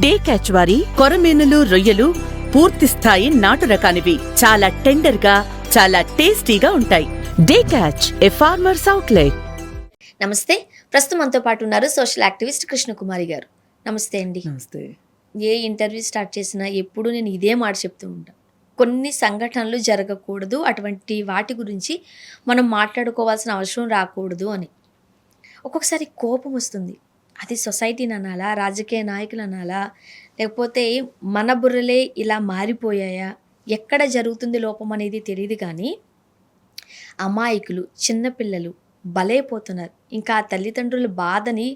Day catch వారి కొరమీనులు, రొయ్యలు పూర్తి స్థాయి నాటు రకానివి. చాలా టెండర్ గా, చాలా టేస్టీగా ఉంటాయి. డే క్యాచ్, ఏ ఫార్మర్స్ అవుట్లెట్. నమస్తే. ప్రస్తుతం మనతో పాటు ఉన్నారు సోషల్ యాక్టివిస్ట్ కృష్ణకుమారి గారు. నమస్తే అండి. నమస్తే. ఏ ఇంటర్వ్యూ స్టార్ట్ చేసినా ఎప్పుడు నేను ఇదే మాట చెప్తూ ఉంటాను. కొన్ని సంఘటనలు జరగకూడదు, అటువంటి వాటి గురించి మనం మాట్లాడుకోవాల్సిన అవసరం రాకూడదు అని. ఒక్కొక్కసారి కోపం వస్తుంది. అది సొసైటీని అనాలా, రాజకీయ నాయకులు అనాలా, లేకపోతే మన బుర్రలే ఇలా మారిపోయాయా, ఎక్కడ జరుగుతుంది లోపం అనేది తెలియదు. కానీ అమాయకులు, చిన్నపిల్లలు బలైపోతున్నారు. ఇంకా ఆ తల్లిదండ్రుల బాధని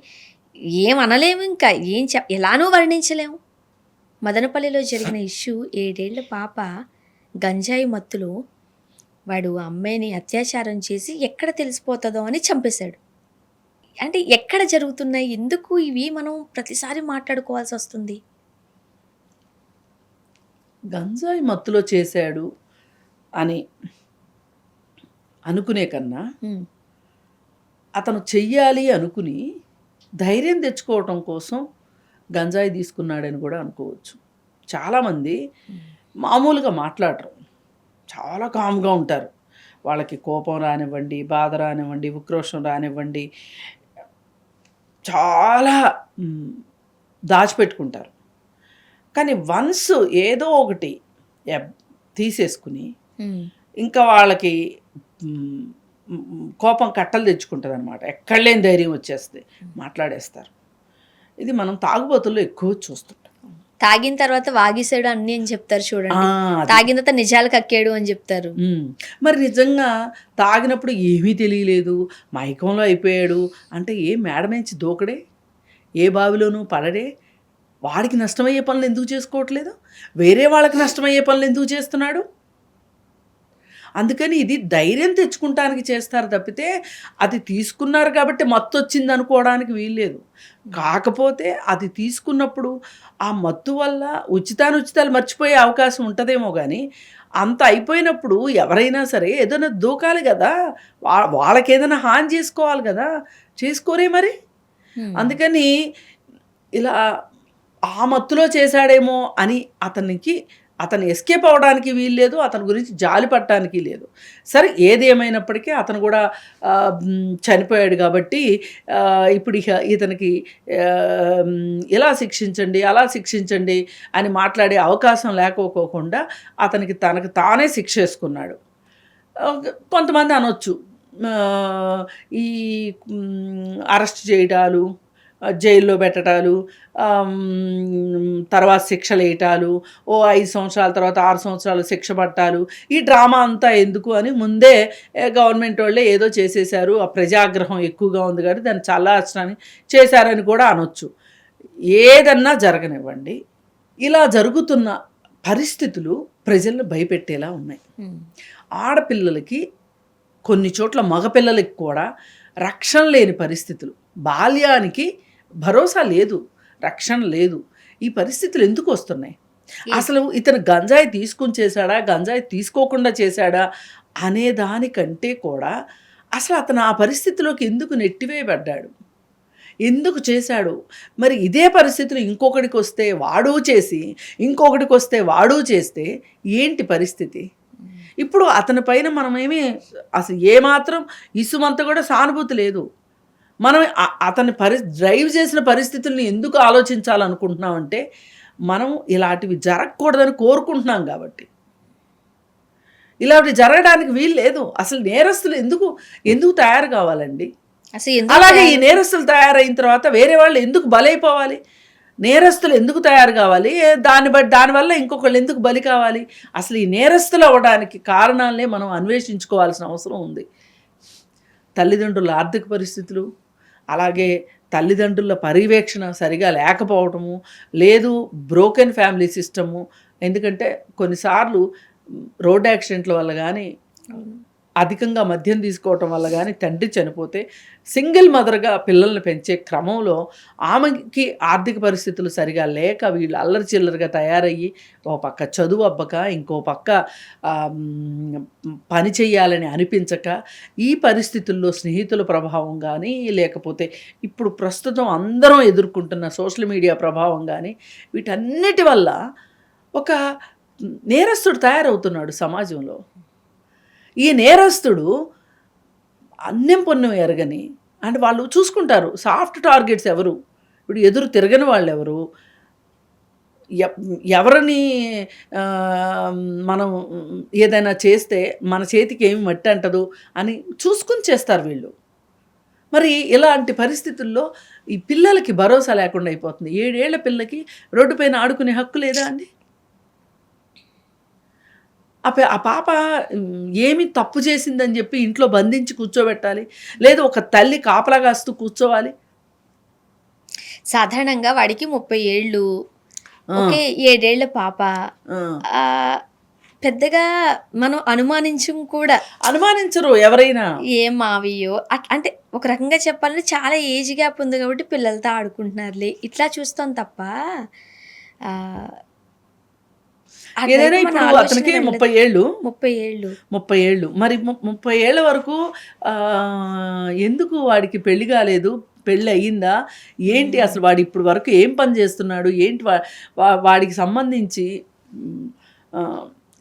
ఏం అనలేము, ఇంకా ఎలానూ వర్ణించలేము. మదనపల్లిలో జరిగిన ఇష్యూ, 7 ఏళ్ల పాప గంజాయి మత్తులో వాడు అమ్మాయిని అత్యాచారం చేసి ఎక్కడ తెలిసిపోతుందో అని చంపేశాడు. అంటే ఎక్కడ జరుగుతున్నాయి, ఎందుకు ఇవి మనం ప్రతిసారి మాట్లాడుకోవాల్సి వస్తుంది? గంజాయి మత్తులో చేశాడు అని అనుకునే కన్నా అతను చెయ్యాలి అనుకుని ధైర్యం తెచ్చుకోవటం కోసం గంజాయి తీసుకున్నాడని కూడా అనుకోవచ్చు. చాలామంది మామూలుగా మాట్లాడరు, చాలా కామ్గా ఉంటారు. వాళ్ళకి కోపం రానివ్వండి, బాధ రానివ్వండి, ఉక్రోషం రానివ్వండి, చాలా దాచిపెట్టుకుంటారు. కానీ వన్స్ ఏదో ఒకటి తీసేసుకుని ఇంకా వాళ్ళకి కోపం కట్టలు తెచ్చుకుంటుంది అనమాట. ఎక్కడ లేని ధైర్యం వచ్చేస్తే మాట్లాడేస్తారు. ఇది మనం తాగుబోతుల్లో ఎక్కువ చూస్తుంటాం. తాగిన తర్వాత వాగేసాడు అన్ని అని చెప్తారు చూడండి. తాగిన తర్వాత నిజాలు కక్కాడు అని చెప్తారు. మరి నిజంగా తాగినప్పుడు ఏమీ తెలియలేదు, మైకంలో అయిపోయాడు అంటే ఏ మేడమేంచి దూకడే, ఏ బావిలోనూ పడడే, వాడికి నష్టమయ్యే పనులు ఎందుకు చేసుకోవట్లేదు, వేరే వాళ్ళకి నష్టమయ్యే పనులు ఎందుకు చేస్తున్నాడు? అందుకని ఇది ధైర్యం తెచ్చుకుంటానికి చేస్తారు తప్పితే అది తీసుకున్నారు కాబట్టి మత్తు వచ్చింది అనుకోవడానికి వీల్లేదు. కాకపోతే అది తీసుకున్నప్పుడు ఆ మత్తు వల్ల ఉచితాలు మర్చిపోయే అవకాశం ఉంటుందేమో. కానీ అంత అయిపోయినప్పుడు ఎవరైనా సరే ఏదైనా దూకాలి కదా, వాళ్ళకి ఏదైనా హాని చేసుకోవాలి కదా, చేసుకోరే మరి. అందుకని ఇలా ఆ మత్తులో చేశాడేమో అని అతను ఎస్కేప్ అవ్వడానికి వీల్లేదు, అతని గురించి జాలి పడటానికి లేదు. సరే, ఏదేమైనప్పటికీ అతను కూడా చనిపోయాడు కాబట్టి ఇప్పుడు ఇతనికి ఇలా శిక్షించండి, అలా శిక్షించండి అని మాట్లాడే అవకాశం లేకపోకుండా అతనికి తనకు తానే శిక్ష వేసుకున్నాడు. కొంతమంది అనొచ్చు, ఈ అరెస్ట్ చేయటాలు, జైల్లో పెట్టడాలు, తర్వాత శిక్షలు వేయటాలు, 5 సంవత్సరాల తర్వాత 6 సంవత్సరాలు శిక్ష పట్టాలు, ఈ డ్రామా అంతా ఎందుకు అని ముందే గవర్నమెంట్ వాళ్ళే ఏదో చేసేశారు. ఆ ప్రజాగ్రహం ఎక్కువగా ఉంది కాబట్టి దాన్ని చల్లార్చడానికి చేశారని కూడా అనొచ్చు. ఏదన్నా జరగనివ్వండి, ఇలా జరుగుతున్న పరిస్థితులు ప్రజలను భయపెట్టేలా ఉన్నాయి. ఆడపిల్లలకి, కొన్ని చోట్ల మగపిల్లలకి కూడా రక్షణ లేని పరిస్థితులు, బాల్యానికి భరోసా లేదు, రక్షణ లేదు. ఈ పరిస్థితులు ఎందుకు వస్తున్నాయి? అసలు ఇతను గంజాయి తీసుకుని చేశాడా, గంజాయి తీసుకోకుండా చేశాడా అనే దానికంటే కూడా అసలు అతను ఆ పరిస్థితిలోకి ఎందుకు నెట్టివేయబడ్డాడు, ఎందుకు చేశాడు? మరి ఇదే పరిస్థితులు ఇంకొకటికి వస్తే వాడు చేసి, ఇంకొకటికి వస్తే వాడు చేస్తే ఏంటి పరిస్థితి? ఇప్పుడు అతని పైన మనమేమి అసలు ఏమాత్రం ఇసుమంత కూడా సానుభూతి లేదు. మనం అతని డ్రైవ్ చేసిన పరిస్థితుల్ని ఎందుకు ఆలోచించాలనుకుంటున్నామంటే మనం ఇలాంటివి జరగకూడదని కోరుకుంటున్నాం కాబట్టి. ఇలాంటివి జరగడానికి వీలు లేదు. అసలు నేరస్తులు ఎందుకు తయారు కావాలండి? అలాగే ఈ నేరస్తులు తయారైన తర్వాత వేరే వాళ్ళు ఎందుకు బలైపోవాలి? నేరస్తులు ఎందుకు తయారు కావాలి? దానివల్ల ఇంకొకళ్ళు ఎందుకు బలి కావాలి? అసలు ఈ నేరస్తులు అవ్వడానికి కారణాలనే మనం అన్వేషించుకోవాల్సిన అవసరం ఉంది. తల్లిదండ్రుల ఆర్థిక పరిస్థితులు, అలాగే తల్లిదండ్రుల పర్యవేక్షణ సరిగా లేకపోవటము, లేదు బ్రోకెన్ ఫ్యామిలీ సిస్టము. ఎందుకంటే కొన్నిసార్లు రోడ్ యాక్సిడెంట్ల వల్ల కానీ, అధికంగా మద్యం తీసుకోవటం వల్ల కానీ తండ్రి చనిపోతే సింగిల్ మదర్గా పిల్లల్ని పెంచే క్రమంలో ఆమెకి ఆర్థిక పరిస్థితులు సరిగా లేక వీళ్ళు అల్లరి చిల్లరిగా తయారయ్యి ఒక పక్క చదువు అబ్బక ఇంకో పక్క పని చెయ్యాలని అనిపించక ఈ పరిస్థితుల్లో స్నేహితుల ప్రభావం కానీ లేకపోతే ఇప్పుడు ప్రస్తుతం అందరం ఎదుర్కొంటున్న సోషల్ మీడియా ప్రభావం కానీ వీటన్నిటి వల్ల ఒక నేరస్తుడు తయారవుతున్నాడు సమాజంలో. ఈ నేరస్తుడు అన్యం పొన్నం ఎరగని అంటే వాళ్ళు చూసుకుంటారు సాఫ్ట్ టార్గెట్స్ ఎవరు, ఇప్పుడు ఎదురు తిరగని వాళ్ళు ఎవరు, ఎవరిని మనం ఏదైనా చేస్తే మన చేతికి ఏమి మట్టి అంటదు అని చూసుకుని చేస్తారు వీళ్ళు. మరి ఇలాంటి పరిస్థితుల్లో ఈ పిల్లలకి భరోసా లేకుండా అయిపోతుంది. 7 ఏళ్ల పిల్లకి రోడ్డు పైన ఆడుకునే హక్కు లేదా అండి? ఆ పాప ఏమి తప్పు చేసిందని చెప్పి ఇంట్లో బంధించి కూర్చోబెట్టాలి, లేదు ఒక తల్లి కాపలా కాస్తూ కూర్చోవాలి. సాధారణంగా వాడికి 30 ఏళ్ళు, ఓకే, 7 ఏళ్ల పాప, పెద్దగా మనం అనుమానించరు ఎవరైనా. ఏం మావియో అంటే ఒక రకంగా చెప్పాలంటే చాలా ఏజ్ గ్యాప్ ఉంది కాబట్టి పిల్లలతో ఆడుకుంటున్నారులే ఇట్లా చూస్తాం తప్ప ఏదైనా ఇప్పుడు అతనికి 30 ఏళ్ళు 30 ఏళ్ళు మరి 30 ఏళ్ళ వరకు ఎందుకు వాడికి పెళ్లి కాలేదు, పెళ్ళి అయ్యిందా ఏంటి, అసలు వాడు ఇప్పుడు వరకు ఏం పని చేస్తున్నాడు ఏంటి, వాడికి సంబంధించి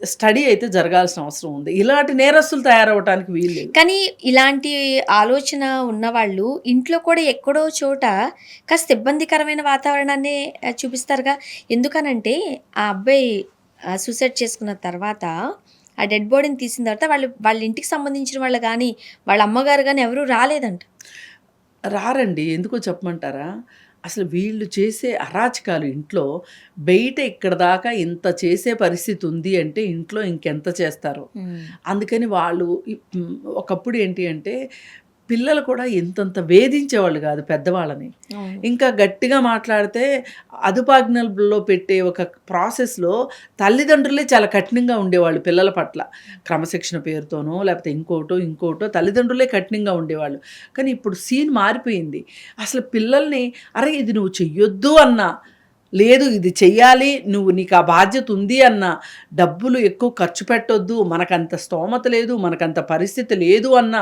స్టడీ అయితే జరగాల్సిన అవసరం ఉంది. ఇలాంటి నేరస్తులు తయారవడానికి వీలు. కానీ ఇలాంటి ఆలోచన ఉన్నవాళ్ళు ఇంట్లో కూడా ఎక్కడో చోట కాస్త ఇబ్బందికరమైన వాతావరణాన్ని చూపిస్తారుగా. ఎందుకనంటే ఆ అబ్బాయి సూసైడ్ చేసుకున్న తర్వాత ఆ డెడ్ బాడీని తీసిన తర్వాత వాళ్ళ ఇంటికి సంబంధించిన వాళ్ళు కానీ వాళ్ళ అమ్మగారు కానీ ఎవరు రాలేదంట. రారండి, ఎందుకో చెప్పమంటారా, అసలు వీళ్ళు చేసే అరాచకాలు ఇంట్లో బయట ఇక్కడ దాకా ఇంత చేసే పరిస్థితి ఉంది అంటే ఇంట్లో ఇంకెంత చేస్తారు. అందుకని వాళ్ళు ఒకప్పుడు ఏంటి అంటే పిల్లలు కూడా ఇంతంత వేధించేవాళ్ళు కాదు పెద్దవాళ్ళని. ఇంకా గట్టిగా మాట్లాడితే అదుపాజ్ఞలో పెట్టే ఒక ప్రాసెస్లో తల్లిదండ్రులే చాలా కఠినంగా ఉండేవాళ్ళు పిల్లల పట్ల. క్రమశిక్షణ పేరుతోనో లేకపోతే ఇంకోటో తల్లిదండ్రులే కఠినంగా ఉండేవాళ్ళు. కానీ ఇప్పుడు సీన్ మారిపోయింది. అసలు పిల్లల్ని అరే ఇది నువ్వు చెయ్యొద్దు అన్నా, లేదు ఇది చెయ్యాలి, నీకు ఆ బాధ్యత ఉంది అన్న, డబ్బులు ఎక్కువ ఖర్చు పెట్టొద్దు, మనకంత స్తోమత లేదు, మనకంత పరిస్థితి లేదు అన్న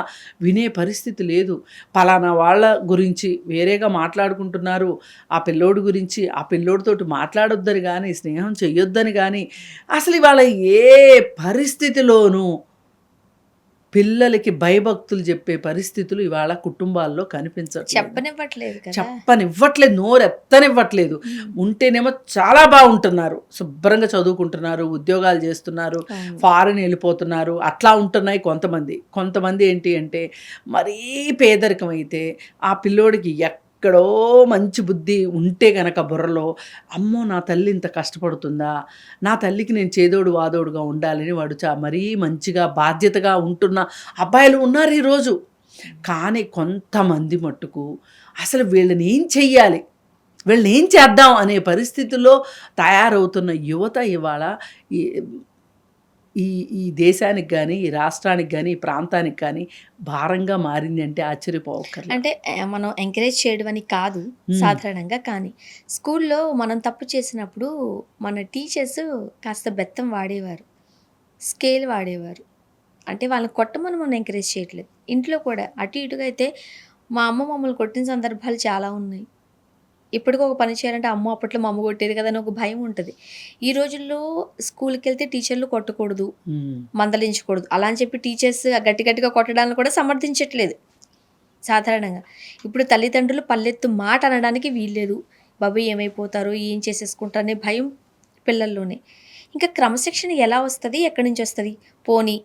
వినే పరిస్థితి లేదు. పలానా వాళ్ళ గురించి వేరేగా మాట్లాడుకుంటున్నారు, ఆ పిల్లోడి గురించి ఆ పిల్లోడితోటి మాట్లాడొద్దని కానీ స్నేహం చెయ్యొద్దని కానీ అసలు ఇవాళ ఏ పరిస్థితిలోనూ పిల్లలకి భయభక్తులు చెప్పే పరిస్థితులు ఇవాళ కుటుంబాల్లో చెప్పనివ్వట్లేదు, నోరెత్తనివ్వట్లేదు. ఉంటేనేమో చాలా బాగుంటున్నారు, శుభ్రంగా చదువుకుంటున్నారు, ఉద్యోగాలు చేస్తున్నారు, ఫారెన్ వెళ్ళిపోతున్నారు, అట్లా ఉంటున్నాయి కొంతమంది ఏంటి అంటే మరీ పేదరికం అయితే ఆ పిల్లోడికి ఎక్కడో మంచి బుద్ధి ఉంటే గనక బుర్రలో అమ్మో నా తల్లి ఇంత కష్టపడుతుందా, నా తల్లికి నేను చేదోడు వాదోడుగా ఉండాలని వాడు మరీ మంచిగా బాధ్యతగా ఉంటున్న అబ్బాయిలు ఉన్నారు ఈరోజు. కానీ కొంతమంది మట్టుకు అసలు వీళ్ళని ఏం చెయ్యాలి, వీళ్ళని ఏం చేద్దాం అనే పరిస్థితుల్లో తయారవుతున్న యువత ఇవాళ ఈ దేశానికి కానీ ఈ రాష్ట్రానికి కానీ ఈ ప్రాంతానికి కానీ భారంగా మారింది అంటే ఆశ్చర్యపోవక్కర్లేదు. అంటే మనం ఎంకరేజ్ చేయడం అని కాదు సాధారణంగా, కానీ స్కూల్లో మనం తప్పు చేసినప్పుడు మన టీచర్స్ కాస్త బెత్తం వాడేవారు, స్కేల్ వాడేవారు. అంటే వాళ్ళని కొట్టమని మనం ఎంకరేజ్ చేయట్లేదు. ఇంట్లో కూడా అటు ఇటుగా అయితే మా అమ్మ మమ్మల్ని కొట్టిన సందర్భాలు చాలా ఉన్నాయి. ఇప్పటికీ ఒక పని చేయాలంటే అమ్మ అప్పట్లో మా అమ్మ కొట్టేది కదా అని ఒక భయం ఉంటుంది. ఈ రోజుల్లో స్కూల్కి వెళ్తే టీచర్లు కొట్టకూడదు, మందలించకూడదు అలా అని చెప్పి టీచర్స్ గట్టిగా కొట్టడాన్ని కూడా సమర్థించట్లేదు సాధారణంగా. ఇప్పుడు తల్లిదండ్రులు పల్లెత్తు మాట అనడానికి వీల్లేదు, బాబు ఏమైపోతారు ఏం చేసేసుకుంటారు అనే భయం పిల్లల్లోనే. ఇంకా క్రమశిక్షణ ఎలా వస్తుంది, ఎక్కడి నుంచి వస్తుంది? పోనీ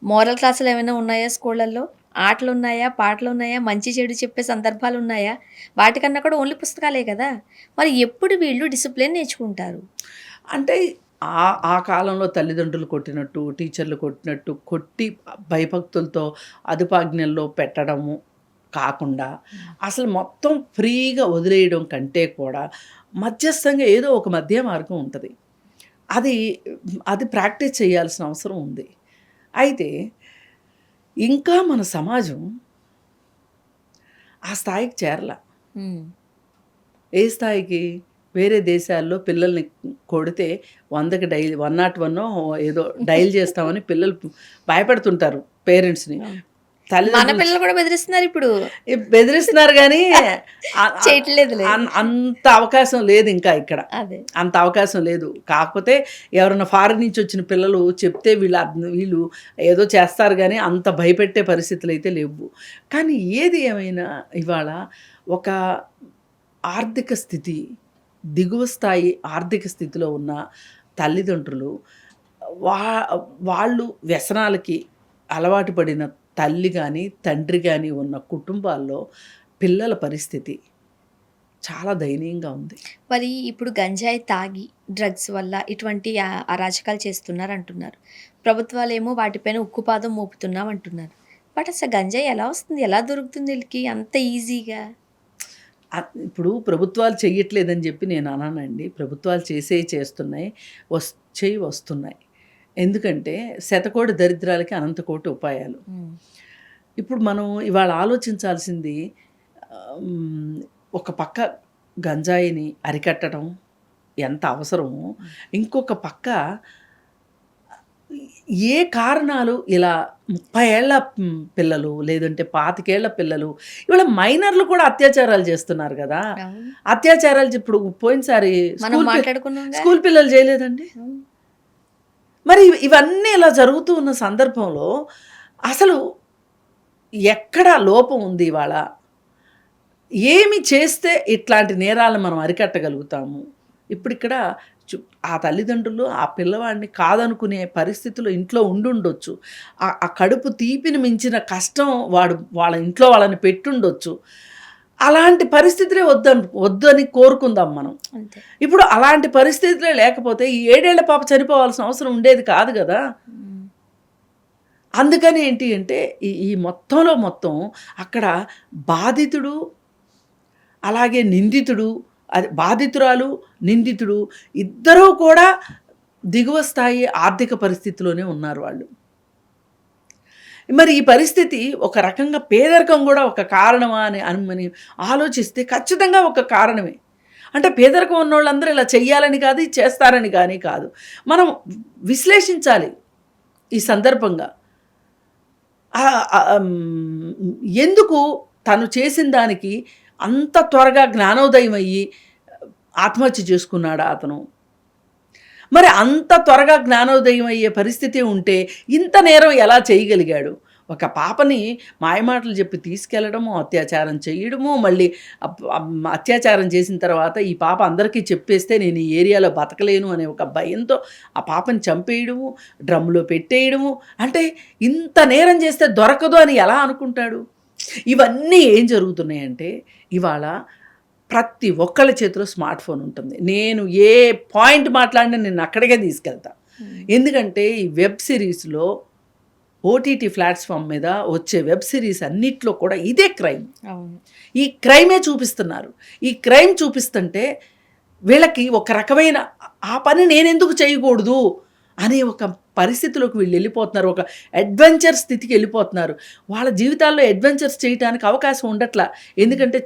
మోరల్ క్లాసులు ఏమైనా ఉన్నాయా స్కూళ్ళల్లో? ఆటలు ఉన్నాయా, పాటలు ఉన్నాయా, మంచి చెడు చెప్పే సందర్భాలు ఉన్నాయా? వాటికన్నా కూడా ఓన్లీ పుస్తకాలే కదా. మరి ఎప్పుడు వీళ్ళు డిసిప్లిన్ నేర్చుకుంటారు? అంటే ఆ కాలంలో తల్లిదండ్రులు కొట్టినట్టు టీచర్లు కొట్టినట్టు కొట్టి భయభక్తులతో అదుపాజ్ఞల్లో పెట్టడము కాకుండా అసలు మొత్తం ఫ్రీగా వదిలేయడం కంటే కూడా మధ్యస్థంగా ఏదో ఒక మధ్య మార్గం ఉంటుంది. అది ప్రాక్టీస్ చేయాల్సిన అవసరం ఉంది. అయితే ఇంకా మన సమాజం ఆ స్థాయికి చేరల. ఉమ్. ఏ స్థాయికి? వేరే దేశాల్లో పిల్లల్ని కొడితే 100కి డైల్ 101 ఏదో డైల్ చేస్తామని పిల్లలు భయపడుతుంటారు పేరెంట్స్ని. మన తల్లిదండ్రులు పిల్లలు కూడా బెదిరిస్తున్నారు ఇప్పుడు. బెదిరిస్తున్నారు కానీ చేయట్లేదులే. అంత అవకాశం లేదు ఇంకా ఇక్కడ. అదే. అంత అవకాశం లేదు. కాకపోతే ఎవరైనా ఫారిన్ నుంచి వచ్చిన పిల్లలు చెప్తే వీళ్ళు ఏదో చేస్తారు కానీ అంత భయపెట్టే పరిస్థితులు అయితే లేవు. కానీ ఏది ఏమైనా ఇవాళ ఒక ఆర్థిక స్థితి, దిగువ స్థాయి ఆర్థిక స్థితిలో ఉన్న తల్లిదండ్రులు వాళ్ళు వ్యసనాలకి అలవాటు పడిన తల్లి కానీ తండ్రి కానీ ఉన్న కుటుంబాల్లో పిల్లల పరిస్థితి చాలా దయనీయంగా ఉంది. మరి ఇప్పుడు గంజాయి తాగి డ్రగ్స్ వల్ల ఇటువంటి అరాచకాలు చేస్తున్నారు అంటున్నారు. ప్రభుత్వాలేమో వాటిపైన ఉక్కుపాదం మోపుతున్నాం అంటున్నారు. బట్ అసలు గంజాయి ఎలా వస్తుంది, ఎలా దొరుకుతుంది వీళ్ళకి అంత ఈజీగా? ఇప్పుడు ప్రభుత్వాలు చెయ్యట్లేదని చెప్పి నేను అనానండి. ప్రభుత్వాలు చేస్తున్నాయి, వస్తున్నాయి. ఎందుకంటే శతకోటి దరిద్రాలకి అనంతకోటి ఉపాయాలు. ఇప్పుడు మనం ఇవాళ ఆలోచించాల్సింది ఒక పక్క గంజాయిని అరికట్టడం ఎంత అవసరమో, ఇంకొక పక్క ఏ కారణాలు ఇలా 30 ఏళ్ల పిల్లలు లేదంటే 25 ఏళ్ల పిల్లలు ఇవాళ మైనర్లు కూడా అత్యాచారాలు చేస్తున్నారు కదా. అత్యాచారాలు ఇప్పుడు పోయినసారి స్కూల్ పిల్లలు చేయలేదండి. మరి ఇవన్నీ ఇలా జరుగుతూ ఉన్న సందర్భంలో అసలు ఎక్కడ లోపం ఉంది? ఇవాళ ఏమి చేస్తే ఇట్లాంటి నేరాలను మనం అరికట్టగలుగుతాము? ఇప్పుడు ఇక్కడ ఆ తల్లిదండ్రులు ఆ పిల్లవాడిని కాదనుకునే పరిస్థితుల్లో ఇంట్లో ఉండుండొచ్చు. ఆ కడుపు తీపిని మించిన కష్టం వాళ్ళ ఇంట్లో వాళ్ళని పెట్టుండొచ్చు. అలాంటి పరిస్థితులే వద్దని కోరుకుందాం మనం. ఇప్పుడు అలాంటి పరిస్థితులే లేకపోతే ఈ 7 ఏళ్ల పాప చనిపోవాల్సిన అవసరం ఉండేది కాదు కదా. అందుకని ఏంటి అంటే ఈ మొత్తం అక్కడ బాధితుడు అలాగే నిందితుడు, అది బాధితురాలు నిందితుడు ఇద్దరూ కూడా దిగువ స్థాయి ఆర్థిక పరిస్థితిలోనే ఉన్నారు వాళ్ళు. మరి ఈ పరిస్థితి ఒక రకంగా పేదరికం కూడా ఒక కారణమా అని ఆలోచిస్తే ఖచ్చితంగా ఒక కారణమే. అంటే పేదరికం ఉన్న వాళ్ళందరూ ఇలా చెయ్యాలని కాదు, చేస్తారని కానీ కాదు. మనం విశ్లేషించాలి ఈ సందర్భంగా. ఎందుకు తను చేసిన దానికి అంత త్వరగా జ్ఞానోదయం అయ్యి ఆత్మహత్య చేసుకున్నాడా అతను? మరి అంత త్వరగా జ్ఞానోదయం అయ్యే పరిస్థితి ఉంటే ఇంత నేరం ఎలా చేయగలిగాడు? ఒక పాపని మాయమాటలు చెప్పి తీసుకెళ్ళడము, అత్యాచారం చేయడము, మళ్ళీ అత్యాచారం చేసిన తర్వాత ఈ పాప అందరికీ చెప్పేస్తే నేను ఈ ఏరియాలో బతకలేను అనే ఒక భయంతో ఆ పాపని చంపేయడము, డ్రమ్ములో పెట్టేయడము. అంటే ఇంత నేరం చేస్తే దొరకదు అని ఎలా అనుకుంటాడు? ఇవన్నీ ఏం జరుగుతున్నాయంటే ఇవాళ ప్రతి ఒక్కళ్ళ చేతిలో స్మార్ట్ ఫోన్ ఉంటుంది. నేను ఏ పాయింట్ మాట్లాడినా నేను అక్కడికే తీసుకెళ్తా. ఎందుకంటే ఈ వెబ్ సిరీస్లో ఓటీటీ ప్లాట్ఫామ్ మీద వచ్చే వెబ్ సిరీస్ అన్నిట్లో కూడా ఇదే క్రైమ్. ఈ క్రైమే చూపిస్తున్నారు. ఈ క్రైమ్ చూపిస్తుంటే వీళ్ళకి ఒక రకమైన ఆ పని నేనెందుకు చేయకూడదు అనే ఒక పరిస్థితిలోకి వీళ్ళు వెళ్ళిపోతున్నారు. ఒక అడ్వెంచర్ స్థితికి వెళ్ళిపోతున్నారు. వాళ్ళ జీవితాల్లో అడ్వెంచర్స్ చేయడానికి అవకాశం ఉండట్లా. ఎందుకంటే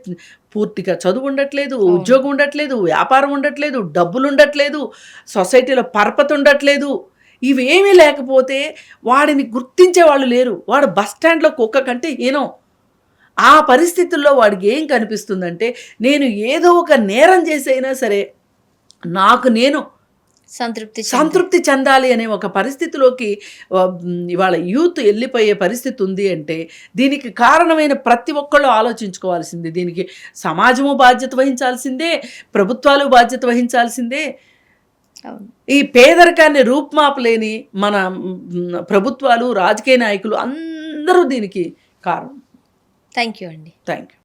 పూర్తిగా చదువు ఉండట్లేదు, ఉద్యోగం ఉండట్లేదు, వ్యాపారం ఉండట్లేదు, డబ్బులు ఉండట్లేదు, సొసైటీలో పరపతి ఉండట్లేదు. ఇవేమీ లేకపోతే వాడిని గుర్తించే వాళ్ళు లేరు. వాడు బస్ స్టాండ్లో కుక్క కంటే హీనం. ఆ పరిస్థితుల్లో వాడికి ఏం కనిపిస్తుందంటే నేను ఏదో ఒక నేరం చేసైనా సరే నాకు నేను సంతృప్తి చెందాలి అనే ఒక పరిస్థితిలోకి ఇవాళ యూత్ వెళ్ళిపోయే పరిస్థితి ఉంది. అంటే దీనికి కారణమైన ప్రతి ఒక్కళ్ళు ఆలోచించుకోవాల్సిందే. దీనికి సమాజము బాధ్యత వహించాల్సిందే, ప్రభుత్వాలు బాధ్యత వహించాల్సిందే. ఈ పేదరికాన్ని రూపుమాపలేని మన ప్రభుత్వాలు, రాజకీయ నాయకులు అందరూ దీనికి కారణం. థ్యాంక్ యూ అండి. Thank you.